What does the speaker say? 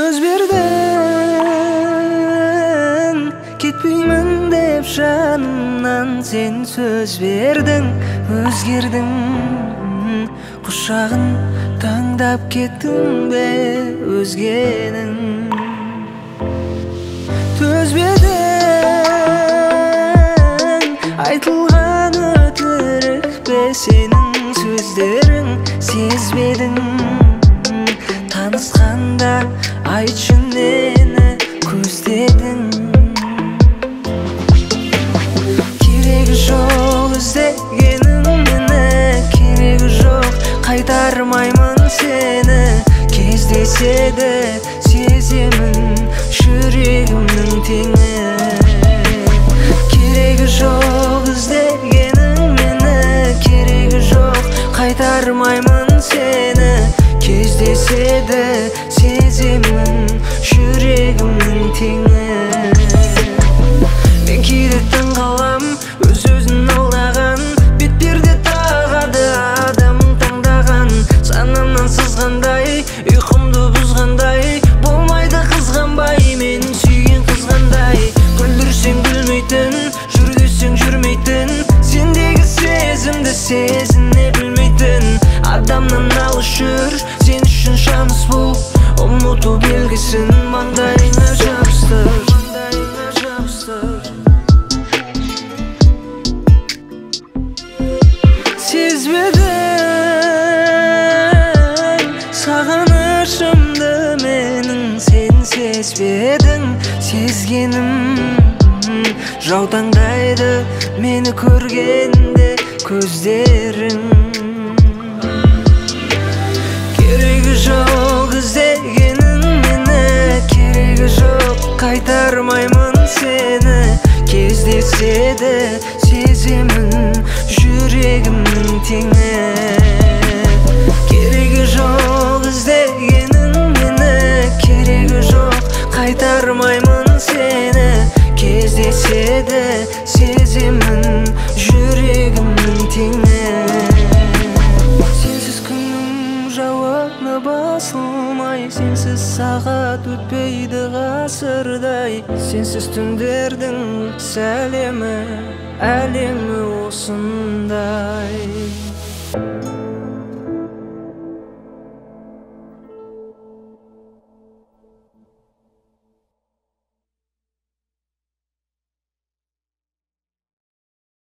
Söz verdin ketpeymen dep janımdan, sen söz verdin özgerdin. Kuşağın tаңдап kettin be özgenin. Төзбедің айтылған өтірік пе сенің сөздерің, сезбедің танысқанда айтшы нені көздедің. Керегі жоқ іздегенің мені, керегі жоқ қайтармаймын сені. Кездеседі сеземін жүрегімнің теңі. Керегі жоқ іздегенің мені, керегі жоқ қайтармаймын сені. Кездеседі сеземін жүрегімнің теңі. Мен кейде таңғалам өз-өзін алдаған, бетперде тағады адам таңдаған. Санамнан сызғандай, ұйқымды бұзғандай, болмайды қызғанбай мен сүйген қызғандай. Күлдірсең күлмейтін, жүр десең жүрмейтін, сендегі сезімді сезіне білмейтін. Адамнан алыс жүр, сен үшін шамыз бұл, ұмыту белгісін маңдайыңа жабыстыр. Сезбедің сағынышымды менің, сен сезбедің сезгенім. Жаутаңдайды мені көргенде көздерің. Керегі жоқ іздегенің мені, керегі жоқ қайтармаймын сені. Кездеседі сеземін жүрегімнің теңі. Керегі жоқ іздегенің мені, керегі жоқ қайтармаймын сені. Кездеседі сеземін жүрегімнің теңі. Сенсіз күннің жауыны басылмай, сенсіз сағат өтпейді ғасырдай. Сенсіз түндердің сәлемі әлемі осындай.